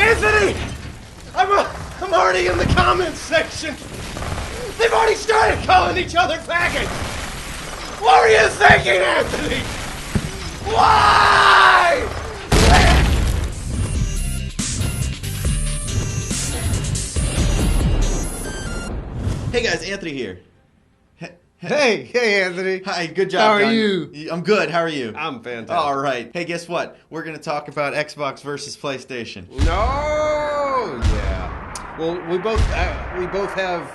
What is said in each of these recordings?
Anthony! I'm already in the comments section. They've already started calling each other faggots. What were you thinking, Anthony? Why? Hey guys, Anthony here. Hey, Anthony. Hi, good job. How are John. you? I'm good. How are you? I'm fantastic. All right. Hey, guess what? We're going to talk about Xbox versus PlayStation. No. Yeah. Well, we both have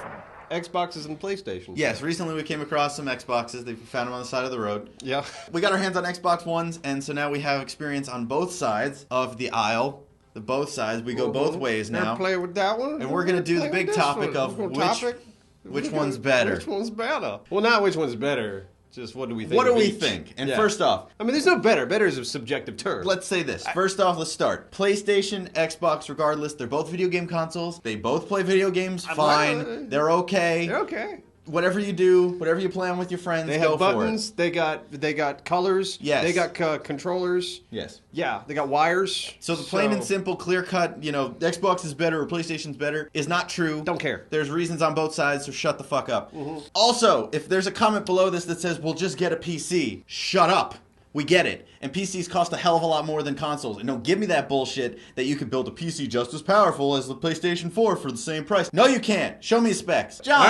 Xboxes and PlayStations. Yes, recently we came across some Xboxes. We found them on the side of the road. Yeah. We got our hands on Xbox Ones, and so now we have experience on both sides of the aisle. Both sides. We go both ways now. Play with that one. And we're going to do the big topic of which one's better. Which one's better? Well, not which one's better. Just what do we think? What do we think? And first off, I mean, there's no better. Better is a subjective term. Let's say this. First off, let's start. PlayStation, Xbox, regardless, they're both video game consoles. They both play video games fine. They're okay. They're okay. Whatever you do, whatever you play on with your friends, they go have buttons. for it. They got colors. Yes. They got controllers. Yes. Yeah. They got wires. So the plain and simple, clear cut, Xbox is better or PlayStation's better is not true. Don't care. There's reasons on both sides, so shut the fuck up. Mm-hmm. Also, if there's a comment below this that says, "We'll just get a PC," shut up. We get it. And PCs cost a hell of a lot more than consoles. And don't give me that bullshit that you could build a PC just as powerful as the PlayStation 4 for the same price. No, you can't. Show me the specs. John,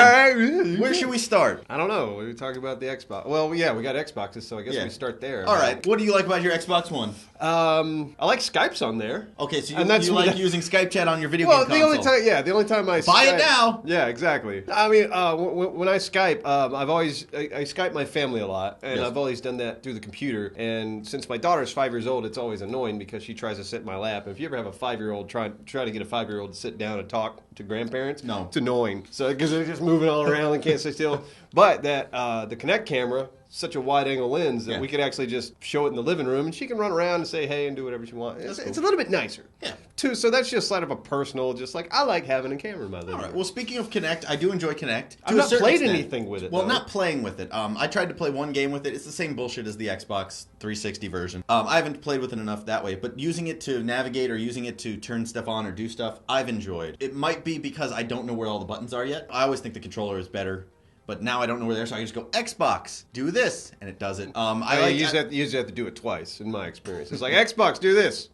where should we start? I don't know. We were talking about the Xbox. Well, yeah, we got Xboxes, so I guess we start there. All right. What do you like about your Xbox One? I like Skype's on there. Okay, so you like using Skype chat on your video game console. The only time I buy it now. Yeah, exactly. I mean, when I Skype, I Skype my family a lot, and I've always done that through the computer. And since my daughter's 5 years old, it's always annoying because she tries to sit in my lap. And if you ever have a 5-year-old try to get a 5-year-old to sit down and talk to grandparents, no, it's annoying. So because they're just moving all around and can't stay still. But that the Kinect camera, such a wide angle lens that we could actually just show it in the living room, and she can run around and say hey and do whatever she wants. It's a little bit nicer. Yeah. Too. So that's just sort of a personal, just like I like having a camera in my living room. All right. Well, speaking of Kinect, I do enjoy Kinect. I've not played anything with it. Well, not playing with it. I tried to play one game with it. It's the same bullshit as the Xbox 360 version. I haven't played with it enough that way, but using it to navigate or using it to turn stuff on or do stuff, I've enjoyed. It might be because I don't know where all the buttons are yet. I always think the controller is better. But now I don't know where they are, so I just go, Xbox, do this, and it does it. You usually have to do it twice, in my experience. It's like, Xbox, do this.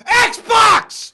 Xbox!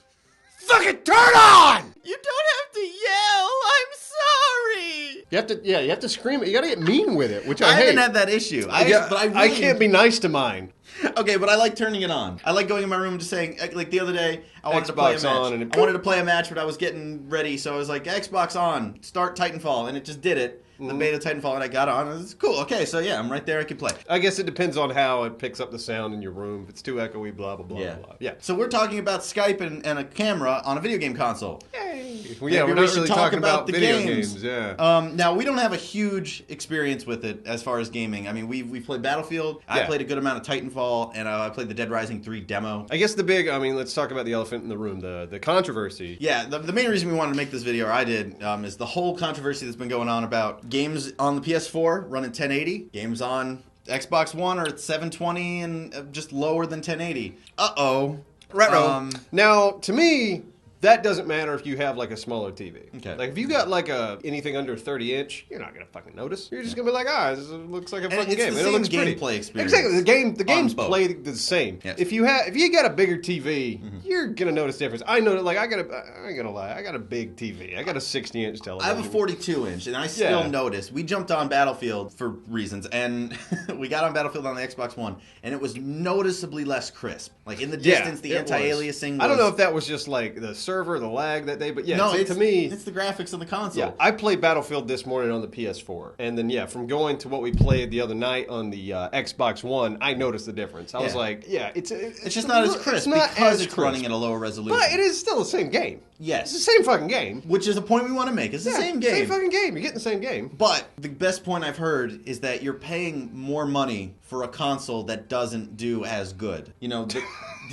Fucking turn on! You don't have to yell, I'm sorry! You have to scream it. You gotta get mean with it, which I hate. haven't had that issue. I can't be nice to mine. Okay, but I like turning it on. I like going in my room and just saying, like the other day, I wanted to play a match. I wanted to play a match, but I was getting ready, so I was like, Xbox on, start Titanfall, and it just did it. The beta Titanfall, and I got on. It's cool. Okay, so yeah, I'm right there. I can play. I guess it depends on how it picks up the sound in your room. If it's too echoey, blah, blah, blah, blah. Yeah. So we're talking about Skype and a camera on a video game console. Yay. Well, yeah, we're not really talking about the video games. Yeah. Now, we don't have a huge experience with it as far as gaming. I mean, we played Battlefield. Yeah. I played a good amount of Titanfall, and I played the Dead Rising 3 demo. I guess let's talk about the elephant in the room, the controversy. Yeah, the main reason we wanted to make this video, or I did, is the whole controversy that's been going on about games on the PS4 running 1080, games on Xbox One are at 720 and just lower than 1080. Uh-oh. Retro. Now, to me, that doesn't matter if you have like a smaller TV. Okay. Like if you got like anything under 30-inch, you're not gonna fucking notice. You're just gonna be like, this looks like a fucking game. It looks pretty. Gameplay experience. Exactly. The games play the same. Yes. If you got a bigger TV, you're gonna notice difference. I know, like I ain't gonna lie, I got a big TV. I got a 60-inch television. I have a 42-inch, and I still notice. We jumped on Battlefield for reasons, and we got on Battlefield on the Xbox One, and it was noticeably less crisp. Like in the distance, the anti-aliasing. I don't know if that was just like the server, the lag that day, but yeah, no, to me, it's the graphics of the console. Yeah, I played Battlefield this morning on the PS4, and then from going to what we played the other night on the Xbox One, I noticed the difference. I was like, it's just not as crisp because it's running at a lower resolution. But it is still the same game. Yes, it's the same fucking game. Which is the point we want to make. It's the same game. Same fucking game. You're getting the same game. But the best point I've heard is that you're paying more money for a console that doesn't do as good. Do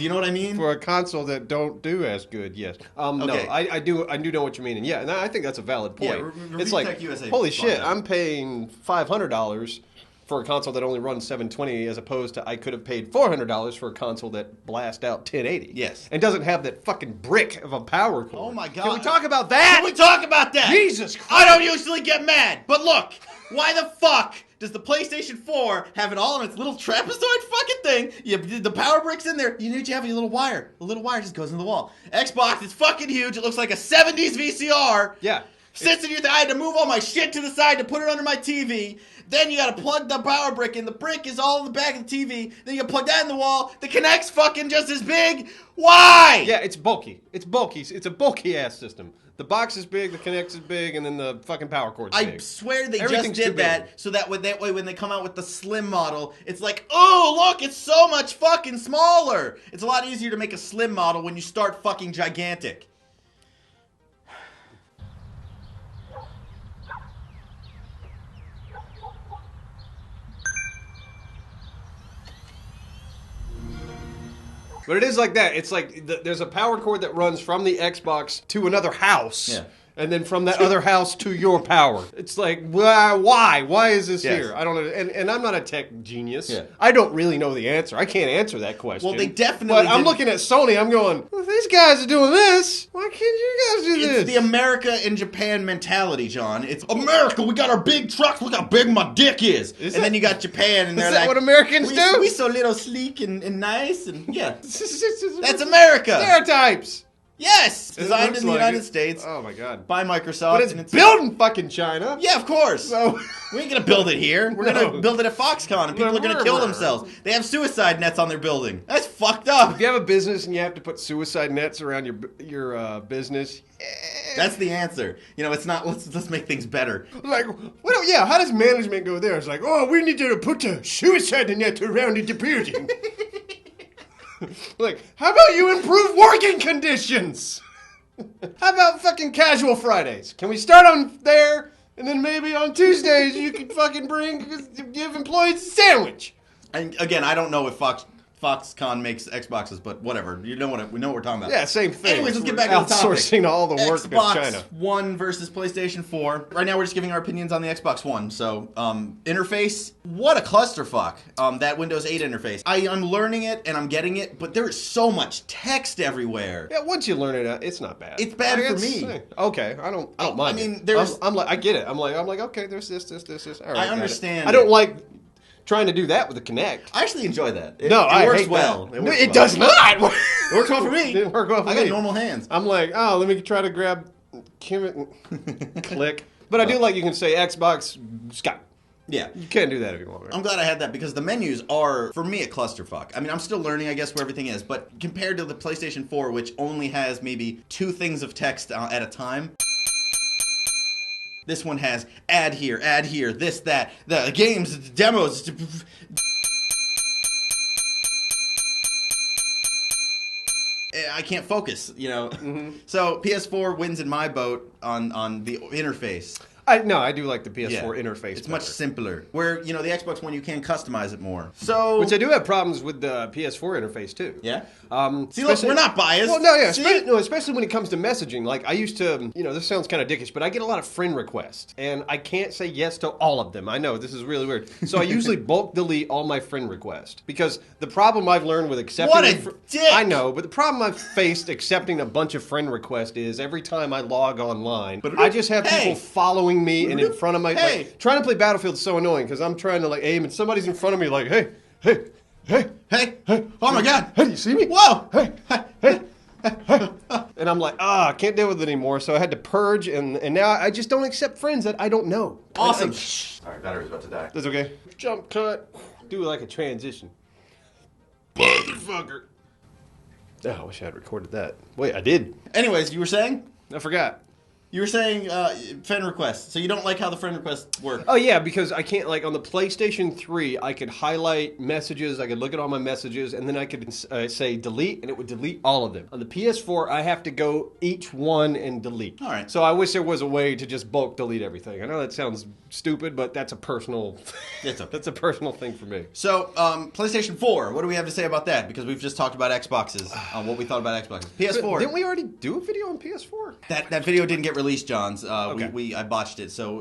you know what I mean? For a console that don't do as good, yes. Okay. No, I do know what you mean, and and I think that's a valid point. Yeah, it's like, holy shit, I'm paying $500 for a console that only runs 720 as opposed to I could have paid $400 for a console that blasts out 1080. Yes. And doesn't have that fucking brick of a power cord. Oh my God. Can we talk about that? Can we talk about that? Jesus Christ. I don't usually get mad, but look, why the fuck does the PlayStation 4 have it all in its little trapezoid fucking thing? The power brick's in there. You need to have your little wire. The little wire just goes in the wall. Xbox is fucking huge. It looks like a 70s VCR. Yeah. Sits in your I had to move all my shit to the side to put it under my TV. Then you gotta plug the power brick in. The brick is all in the back of the TV. Then you plug that in the wall. The Kinect's fucking just as big. Why? Yeah, it's bulky. It's bulky. It's a bulky ass system. The box is big, the Kinect is big, and then the fucking power cord's big. I swear they Everything's just too did big. that so that way when they come out with the slim model, it's like, oh, look, it's so much fucking smaller. It's a lot easier to make a slim model when you start fucking gigantic. But it is like that. It's like there's a power cord that runs from the Xbox to another house. Yeah. And then from that other house to your power. It's like, why? Why is this Yes. here? I don't know. And I'm not a tech genius. Yeah. I don't really know the answer. I can't answer that question. Well, they definitely But I'm did- looking at Sony. I'm going, well, if these guys are doing this, why can't you guys do this? It's the America and Japan mentality, John. It's America, we got our big trucks, look how big my dick is. And then you got Japan, and they're Is that like, what Americans do? We so little sleek and nice, and yeah. That's That's America. Stereotypes. Yes! It Designed looks in the like United it. States Oh, my God. by Microsoft. But it's and built in fucking China. Yeah, of course. So We ain't gonna build it here. We're No. gonna build it at Foxconn, and people are gonna kill themselves. They have suicide nets on their building. That's fucked up. if you have a business and you have to put suicide nets around your business, That's the answer. You know, it's not. Let's make things better. like, well, yeah. How does management go there? It's like, oh, we need to put a suicide net around the building. Like, how about you improve working conditions? How about fucking casual Fridays? Can we start on there, and then maybe on Tuesdays you can fucking give employees a sandwich? And again, I don't know if Foxconn makes Xboxes, but whatever. We know what we're talking about. Yeah, same thing. Anyways, let's get We're back to the topic. outsourcing all the work Xbox in China. One versus PlayStation 4. Right now, we're just giving our opinions on the Xbox One. So, interface, what a clusterfuck. That Windows 8 interface. I'm learning it and I'm getting it, but there is so much text everywhere. Yeah, once you learn it, it's not bad. It's bad for it's- me. Okay, I don't mind. I mean, it. there's- I'm like, I get it. I'm like, okay, there's this. All right, I got it. understand I don't it. like trying to do that with the Kinect. I actually enjoy that. It works hate well. that. works It well. does not. It works well for me. It didn't work well for I got me. normal hands. I'm like, oh, let me try to grab Kim. Click. But I do like you can say Xbox Skype. Yeah. You can't do that anymore. Right? I'm glad I had that because the menus are, for me, a clusterfuck. I mean, I'm still learning, I guess, where everything is, but compared to the PlayStation 4, which only has maybe 2 things of text at a time, this one has add here, this, that, the games, demos. I can't focus, you know. So PS4 wins in my boat on the interface. I do like the PS4 Yeah. interface. It's much better. simpler. Where, you know, the Xbox One, you can customize it more. So, Which I do have problems with the PS4 interface too. yeah. See, look, Especially- we're not biased. Well, no, yeah, See? especially when it comes to messaging. Like I used to, this sounds kind of dickish, but I get a lot of friend requests, and I can't say yes to all of them. I know this is really weird, so I usually bulk delete all my friend requests because the problem I've learned with accepting What a dick! I know, but the problem I've faced accepting a bunch of friend requests is every time I log online, I just have Hey! people following me and in front of my. Hey! Like, trying to play Battlefield is so annoying because I'm trying to like aim and somebody's in front of me like, hey. Hey, oh my God. Hey, you see me? Whoa. Hey. And I'm like, I can't deal with it anymore. So I had to purge, and now I just don't accept friends that I don't know. Awesome. All right, battery's about to die. That's okay. Jump cut. Do like a transition. Motherfucker. Oh, I wish I had recorded that. Wait, I did. Anyways, you were saying? I forgot. You were saying friend requests. So you don't like how the friend requests work? Oh, yeah, because I can't, like, on the PlayStation 3, I could highlight messages, I could look at all my messages, and then I could say delete, and it would delete all of them. On the PS4, I have to go each one and delete. All right. So I wish there was a way to just bulk delete everything. I know that sounds stupid, but that's a personal... It's okay. That's a personal thing for me. So, PlayStation 4, what do we have to say about that? Because we've just talked about Xboxes, what we thought about Xboxes. PS4. Didn't we already do a video on PS4? That video didn't get release, Johns. Okay. I botched it. So,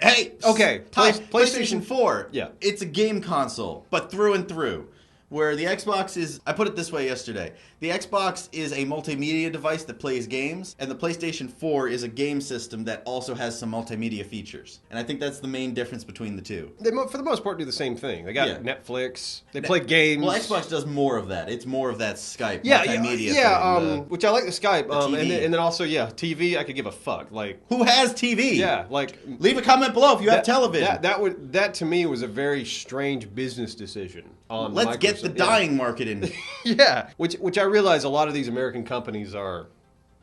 hey! Okay, PlayStation 4. Yeah. It's a game console, but through and through. Where the Xbox is, I put it this way yesterday. The Xbox is a multimedia device that plays games, and the PlayStation 4 is a game system that also has some multimedia features. And I think that's the main difference between the two. They, for the most part, do the same thing. They got Yeah. Netflix. They play games. Well, Xbox does more of that. It's more of that Skype Yeah, multimedia yeah, thing. which I like the Skype. TV. And then also, yeah, TV. I could give a fuck. Like, Who has TV? yeah, like Leave a comment below if you have television. That to me was a very strange business decision. On Let's get the dying market in. Yeah, which I realize a lot of these American companies are.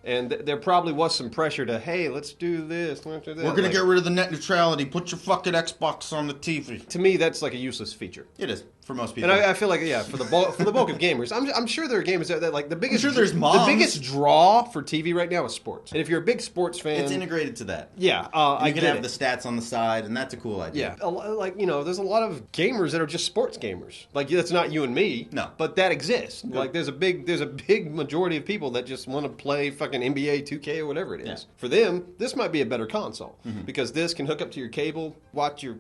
And there probably was some pressure to, hey, let's do this, let's do that. We're going to get rid of the net neutrality. Put your fucking Xbox on the TV. To me, that's like a useless feature. It is, for most people. And I feel like, yeah, for the bulk of gamers, I'm sure there are gamers that like the biggest. I'm sure there's moms. The biggest draw for TV right now is sports. And if you're a big sports fan, It's integrated to that. yeah, You I can get have it. the stats on the side, and that's a cool idea. Yeah, like there's a lot of gamers that are just sports gamers. Like that's not you and me. No. but that exists. Like there's a big majority of people that just want to play fucking NBA 2K or whatever it is. Yeah. For them, this might be a better console Mm-hmm. because this can hook up to your cable, watch your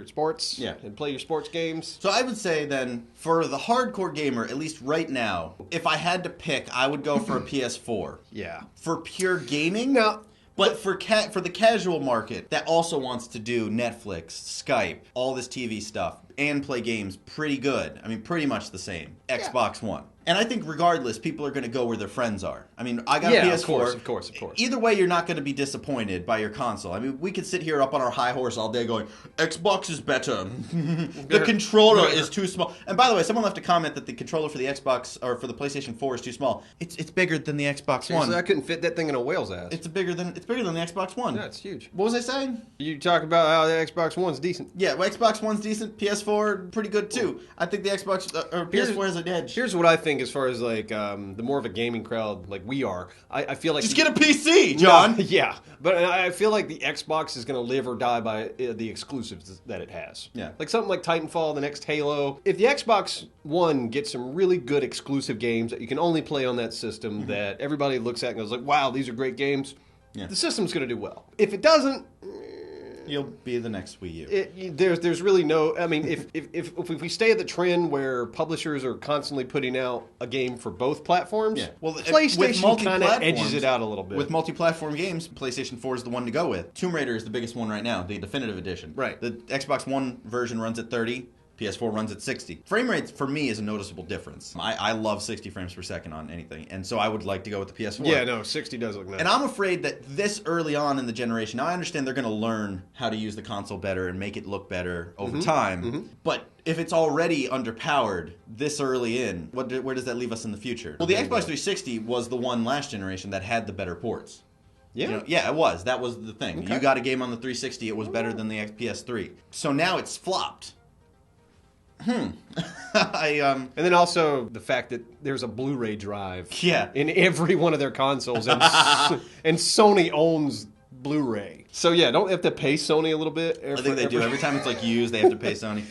sports, Yeah. and play your sports games. So I would say then, for the hardcore gamer, at least right now, if I had to pick, I would go for a PS4. Yeah. For pure gaming? Now, But for the casual market that also wants to do Netflix, Skype, all this TV stuff, and play games pretty good. I mean, pretty much the same. Xbox One. And I think regardless, people are going to go where their friends are. I mean, I got a PS4. Of course. Either way, you're not going to be disappointed by your console. I mean, we could sit here up on our high horse all day going, Xbox is better. The controller is too small. And by the way, someone left a comment that the controller for the Xbox, or for the PlayStation 4 is too small. It's bigger than the Xbox One. Seriously, I couldn't fit that thing in a whale's ass. It's bigger than the Xbox One. Yeah, it's huge. What was I saying? You talk about how the Xbox One's decent. Yeah, well, Xbox One's decent. PS4 pretty good too. I think the Xbox or PS4 has an edge. Here's what I think as far as like the more of a gaming crowd like we are. I feel like Just get a PC, John. Yeah, but I feel like the Xbox is going to live or die by the exclusives that it has. Yeah. Like something like Titanfall, the next Halo. If the Xbox One gets some really good exclusive games that you can only play on that system that everybody looks at and goes like, wow, these are great games, Yeah. the system's going to do well. If it doesn't, You'll be the next Wii U. there's really no. I mean, if we stay at the trend where publishers are constantly putting out a game for both platforms, Yeah. Well, PlayStation kind of edges it out a little bit. With multi-platform games, PlayStation 4 is the one to go with. Tomb Raider is the biggest one right now, the definitive edition. Right. The Xbox One version runs at 30. PS4 runs at 60. Frame rate for me is a noticeable difference. I love 60 frames per second on anything, and so I would like to go with the PS4. Yeah, no, 60 does look nice. And I'm afraid that this early on in the generation, now I understand they're going to learn how to use the console better and make it look better over time, but if it's already underpowered this early in, where does that leave us in the future? Well, the Xbox 360 was the one last generation that had the better ports. Yeah. You know, yeah, it was. That was the thing. Okay. You got a game on the 360, it was better than the PS3. So now it's flopped. And then also the fact that there's a Blu-ray drive Yeah. in every one of their consoles, and, and Sony owns Blu-ray. So yeah, don't have to pay Sony a little bit. I think they do. Every time it's like used, they have to pay Sony.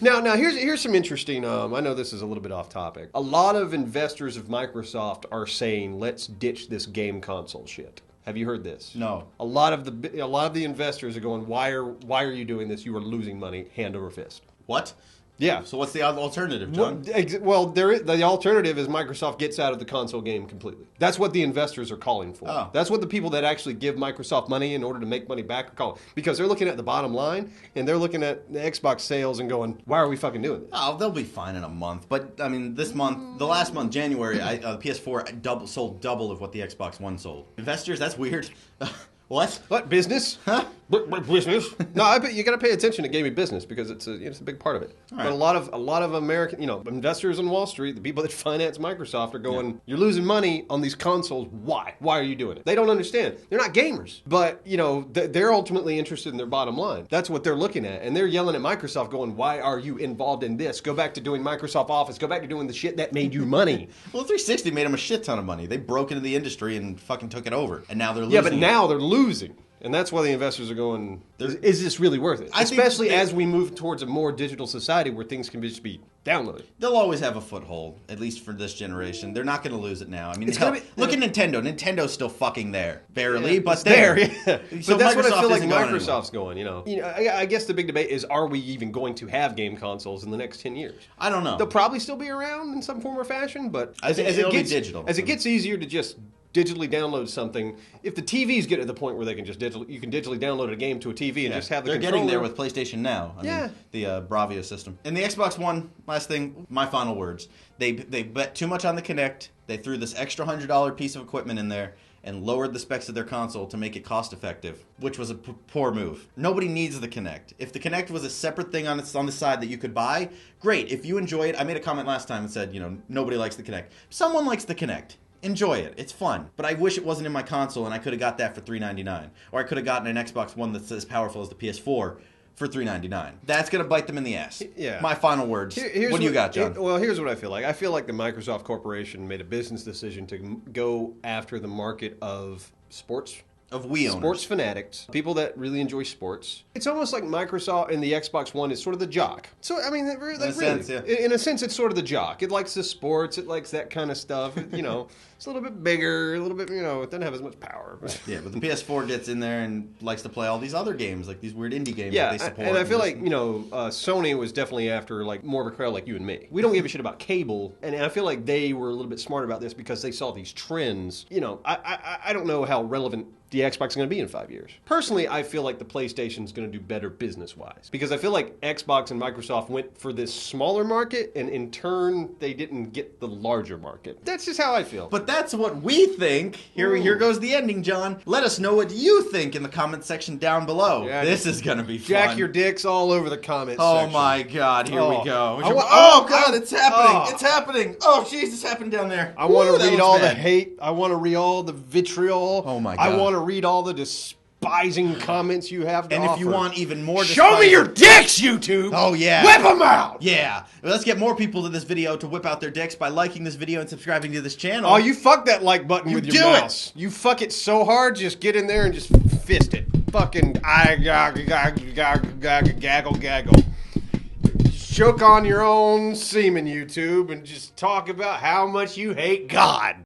Now here's some interesting. I know this is a little bit off topic. A lot of investors of Microsoft are saying, "Let's ditch this game console shit." Have you heard this? No. A lot of the investors are going, "Why are you doing this? You are losing money, hand over fist." What? Yeah. So what's the alternative, John? Well, the alternative is Microsoft gets out of the console game completely. That's what the investors are calling for. Oh. That's what the people that actually give Microsoft money in order to make money back are calling. Because they're looking at the bottom line, and they're looking at the Xbox sales and going, why are we fucking doing this? Oh, they'll be fine in a month. But, I mean, the last month, January, the PS4 sold double of what the Xbox One sold. Investors, that's weird. What? What, business? Huh? Business? No, I bet you got to pay attention to gaming business because it's a big part of it. All But right. a lot of American, investors on Wall Street, the people that finance Microsoft are going, you're losing money on these consoles. Why? Why are you doing it? They don't understand. They're not gamers, but they're ultimately interested in their bottom line. That's what they're looking at, and they're yelling at Microsoft, going, "Why are you involved in this? Go back to doing Microsoft Office. Go back to doing the shit that made you money." Well, 360 made them a shit ton of money. They broke into the industry and fucking took it over, and now they're losing. Yeah, but now they're losing. And that's why the investors are going, is this really worth it? Especially as we move towards a more digital society where things can just be downloaded. They'll always have a foothold, at least for this generation. They're not going to lose it now. I mean, look at Nintendo. Nintendo's still fucking there. Barely, but there. Yeah. So but that's Microsoft what I feel like isn't going Microsoft's going, I guess the big debate is, are we even going to have game consoles in the next 10 years? I don't know. They'll probably still be around in some form or fashion, but as it be digital. As it gets easier to just digitally download something, if the TVs get to the point where they can just you can digitally download a game to a TV and just have the They're controller. getting there with PlayStation Now. I mean, the Bravia system. And the Xbox One, last thing, my final words. They bet too much on the Kinect. They threw this extra $100 piece of equipment in there and lowered the specs of their console to make it cost effective, which was a poor move. Nobody needs the Kinect. If the Kinect was a separate thing on the side that you could buy, great. If you enjoy it, I made a comment last time and said, nobody likes the Kinect. Someone likes the Kinect. Enjoy it. It's fun. But I wish it wasn't in my console and I could have got that for $399. Or I could have gotten an Xbox One that's as powerful as the PS4 for $399. That's going to bite them in the ass. Yeah. My final words. What do you got, John? Well, here's what I feel like. I feel like the Microsoft Corporation made a business decision to go after the market of sports. Of Wii owners. Sports fanatics. People that really enjoy sports. It's almost like Microsoft and the Xbox One is sort of the jock. So, I mean, in a sense, it's sort of the jock. It likes the sports. It likes that kind of stuff. It's a little bit bigger, a little bit, it doesn't have as much power. But. Yeah, but the PS4 gets in there and likes to play all these other games, like these weird indie games that they support. And I feel like, Sony was definitely after like more of a crowd like you and me. We don't give a shit about cable, and I feel like they were a little bit smart about this because they saw these trends. I don't know how relevant the Xbox is going to be in 5 years. Personally, I feel like the PlayStation is going to do better business-wise. Because I feel like Xbox and Microsoft went for this smaller market, and in turn, they didn't get the larger market. That's just how I feel. But that's what we think. Here goes the ending, John. Let us know what you think in the comment section down below. Yeah, this is going to be fun. Jack your dicks all over the comment Oh, section. my God. Here we go. God, it's happening. It's happening. Oh, jeez, it's happening down there. I want to read all the hate. I want to read all the vitriol. Oh, my God. I want to read all the despising comments you have to offer. And if you want even more Show me your dicks, YouTube! Oh, yeah. Whip them out! Yeah. Let's get more people to this video to whip out their dicks by liking this video and subscribing to this channel. Oh, you fuck that like button with your mouse. You fuck it so hard, just get in there and just fist it. Fucking gaggle. Choke on your own semen, YouTube, and just talk about how much you hate God.